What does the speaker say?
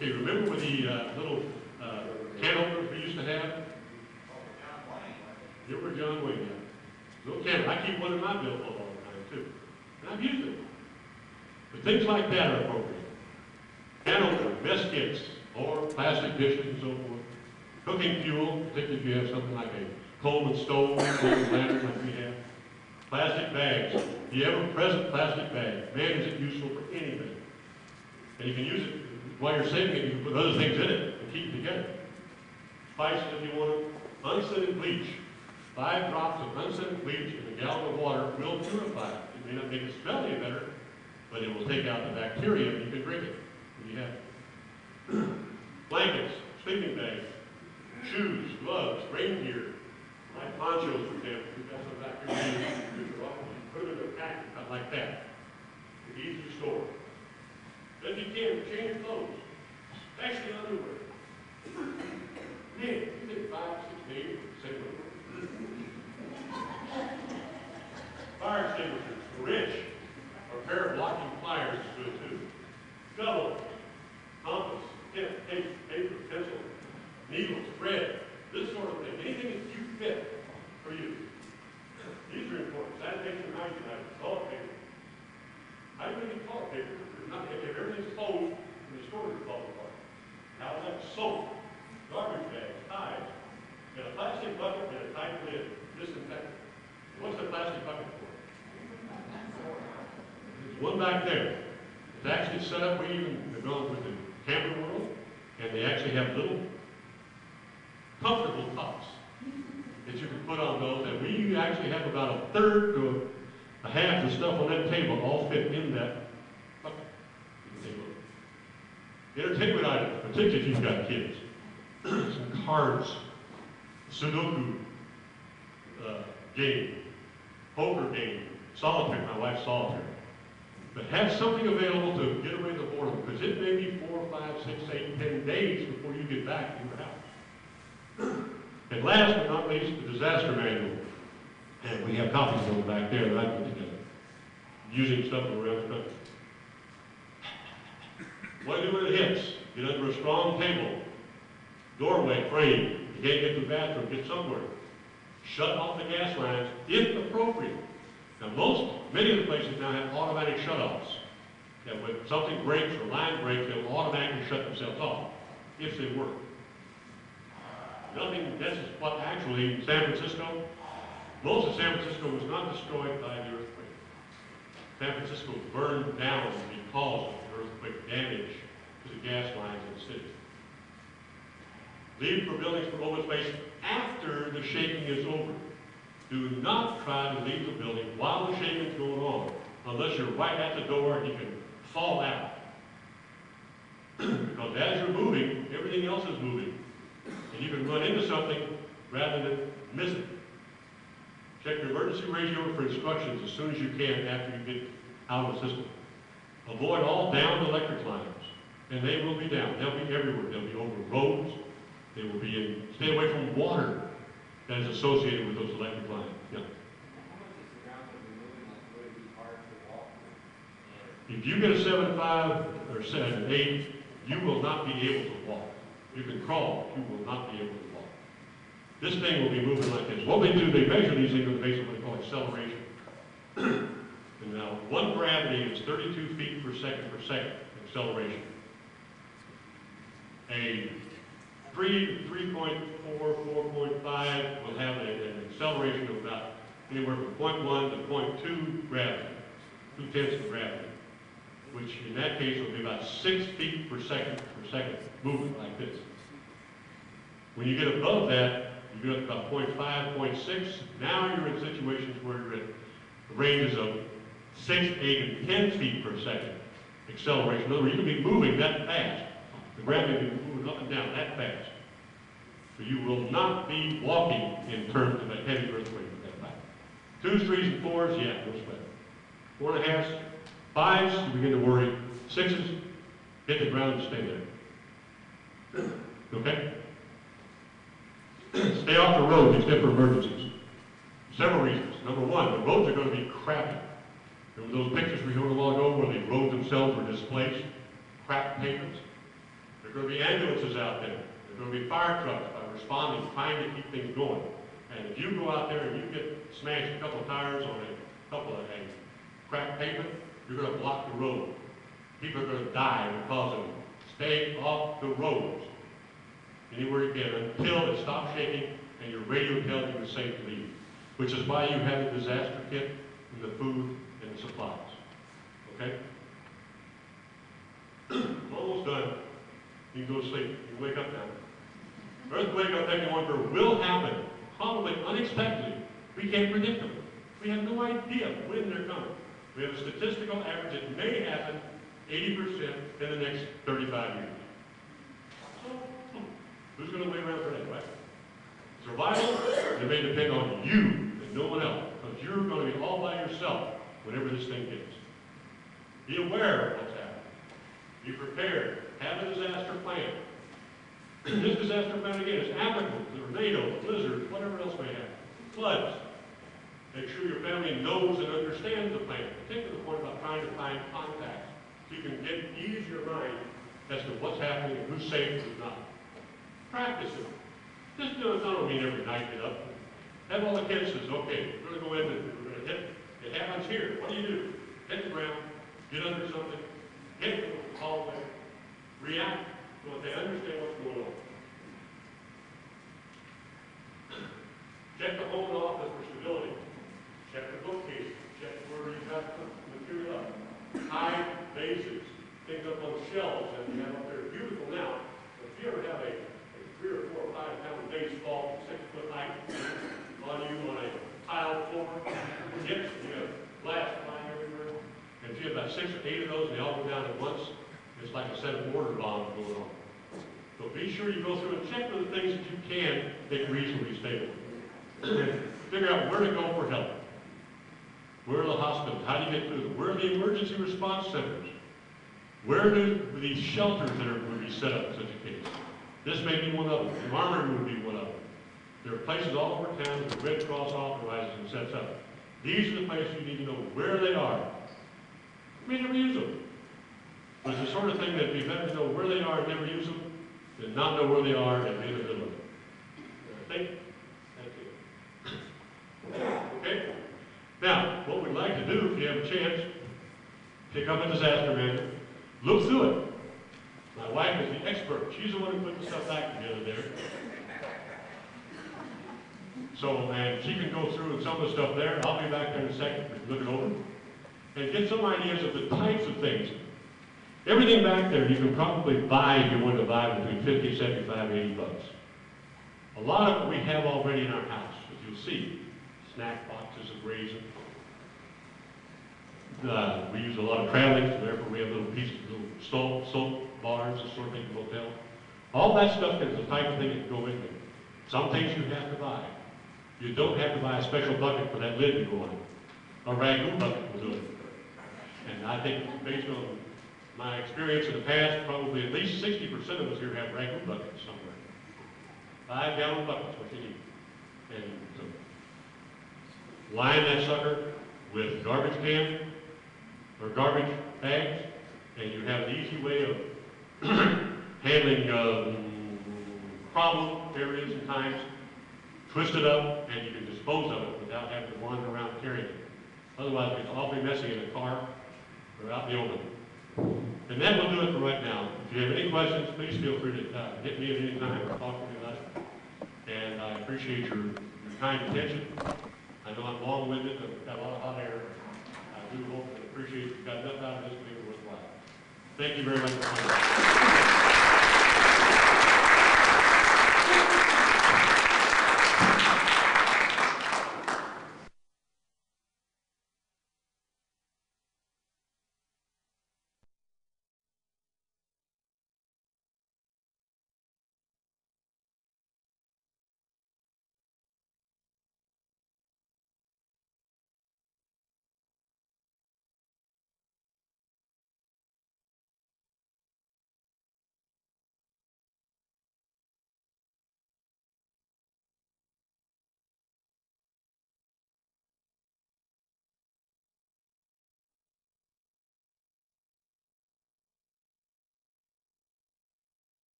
Okay, remember with the little can openers we used to have? You were John Wayne, yeah. Little can. I keep one in my billfold all the time too, and I've used it. But things like that are appropriate. Can opener, mess kits, or plastic dishes and so forth. Cooking fuel, particularly if you have something like a Coleman stove, Coleman lantern like we have. Plastic bags. If you have a present plastic bag, man, is it useful for anything. And you can use it while you're saving it, you can put other things in it and keep it together. Spices if you want them. Unscented bleach. 5 drops of unscented bleach in a gallon of water will purify it. It may not make it smell any better, but it will take out the bacteria and you can drink it when you have it. Blankets, sleeping bags, shoes, gloves, rain gear, like ponchos, for example. We've got some back here. Put them in a pack like that. It's easy to store. Then you can change your clothes, especially underwear. Man, you take 5, 6 days to save them. Fire extinguishers, for rich, or a pair of blocking pliers is good too. Shovel, compass, tape, paper, pencil, needles, thread, this sort of thing. Anything that you fit for you. These are important. Sanitation and hygiene items, toilet paper. I really get toilet paper. If everything's closed, and the stores are falling apart. Now I have soap, garbage bags, ties, and a plastic bucket and a tight lid, disinfectant. What's the plastic bucket for? There's one back there. It's actually set up, we even have gone with the camper world, and they actually have little comfortable cups that you can put on those, and we actually have about a third to a half the stuff on that table all fit in that bucket. Entertainment items, particularly if you've got kids. Some cards, Sudoku game, poker game, solitaire, my wife's solitaire. But have something available to get away the boredom, because it may be 4, 5, 6, 8, 10 days before you get back to your house. And last but not least, the disaster manual. And we have copies of them back there that I put together, using stuff from around the country. What do when it hits? Get under a strong table, doorway, frame. If you can't get to the bathroom, get somewhere. Shut off the gas lines, if appropriate. Now many of the places now have automatic shutoffs. That when something breaks or line breaks, they'll automatically shut themselves off, if they work. This is what actually San Francisco, most of San Francisco was not destroyed by the earthquake. San Francisco burned down because of the earthquake damage to the gas lines in the city. Leave for buildings for open space after the shaking is over. Do not try to leave the building while the shaking is going on, unless you're right at the door and you can fall out. Because as you're moving, everything else is moving. And you can run into something rather than miss it. Check your emergency radio for instructions as soon as you can after you get out of the system. Avoid all downed electric lines, and they will be down. They'll be everywhere. They'll be over roads. They will be in, stay away from water that is associated with those electric lines. Yeah. If you get a 7.5 or 7.8, you will not be able to walk. You can crawl, you will not be able to walk. This thing will be moving like this. What they do, they measure these things on the basis of what they call acceleration. And now, one gravity is 32 feet per second acceleration. A 3.4, 4.5 will have an acceleration of about anywhere from 0.1 to 0.2 gravity, 0.2 of gravity, which in that case will be about 6 feet per second movement like this. When you get above that, you get up to about 0.5, 0.6. Now you're in situations where you're at ranges of 6, 8, and 10 feet per second acceleration. In other words, you can be moving that fast. The gravity will be moving up and down that fast. So you will not be walking in terms of a heavy earthquake at that time. 2s, 3s, and 4s, yeah, no sweat. 4.5s, 5s, you begin to worry. 6s, hit the ground and stay there. Okay? Stay off the roads except for emergencies. Several reasons. Number one, the roads are going to be crappy. There were those pictures we showed a while ago where the roads themselves were displaced, cracked pavements. There are going to be ambulances out there. There are going to be fire trucks by responding, trying to keep things going. And if you go out there and you get smashed a couple of tires on a couple of cracked pavement, you're going to block the road. People are going to die because of it. Stay off the roads anywhere you can until it stops shaking and your radio tells you it's safe to leave, which is why you have the disaster kit and the food and the supplies. Okay? I'm almost done. You can go to sleep. You can wake up now. Earthquake, I'll tell you one word, will happen, probably unexpectedly. We can't predict them. We have no idea when they're coming. We have a statistical average that may happen 80% in the next 35 years. So, who's going to wait around for that, right? Survival, it may depend on you and no one else, because you're going to be all by yourself whenever this thing hits. Be aware of what's happening. Be prepared. Have a disaster plan. This disaster plan, again, is applicable to tornadoes, blizzards, whatever else may happen. Floods. Make sure your family knows and understands the plan, particularly the point about trying to find contacts, so you can ease your mind as to what's happening and who's safe and who's not. Practice it. Just do it, not mean every night get up. Have all the kids says, okay, we're going to go in and we're going to hit. It happens here. What do? Hit the ground, get under something, hit the hallway, react so that they understand what's going on. Check the home and office for stability. Check the bookcase. Check where you've got the material up. Hide vases, things up on shelves that you have up there. Beautiful now. But if you ever have a 3 or 4 or 5 pound vase fall 6 foot height on you on a tile floor, chips, you have glass flying everywhere. And if you have about 6 or 8 of those and they all go down at once, it's like a set of mortar bombs going on. So be sure you go through and check for the things that you can make reasonably stable. Figure out where to go for help. Where are the hospitals? How do you get through them? Where are the emergency response centers? Where do these shelters that are going to be set up in such a case? This may be one of them. The armory would be one of them. There are places all over town that the Red Cross authorizes and sets up. These are the places you need to know where they are. You may never use them. But it's the sort of thing that it'd be better to know where they are and never use them than not know where they are and be in the middle of it. I think that's it. Okay? Now, what we'd like to do, if you have a chance, pick up a disaster manual, look through it. My wife is the expert. She's the one who put the stuff back together there. So, and she can go through some of the stuff there. I'll be back there in a second to look it over and get some ideas of the types of things. Everything back there you can probably buy if you want to buy between 50, 75, 80 bucks. A lot of it we have already in our house, as you'll see. Snack boxes of raisins. We use a lot of traveling, so therefore we have little pieces, little soap bars, and sort of thing in hotels. All that stuff is the type of thing that can go in there. Some things you have to buy. You don't have to buy a special bucket for that lid to go on. A ragu bucket will do it. And I think based on my experience in the past, probably at least 60% of us here have ragu buckets somewhere. 5-gallon buckets, what you need. And so line that sucker with garbage cans or garbage bags, and you have an easy way of handling problem areas and times. Twist it up, and you can dispose of it without having to wander around carrying it. Otherwise, it's awfully messy in a car or out in the open. And that will do it for right now. If you have any questions, please feel free to hit me at any time or talk to me about it. And I appreciate your kind attention. I know I'm long-winded, I've got a lot of hot air. I do hope and appreciate you've got enough out of this to make it worthwhile. Thank you very much for coming.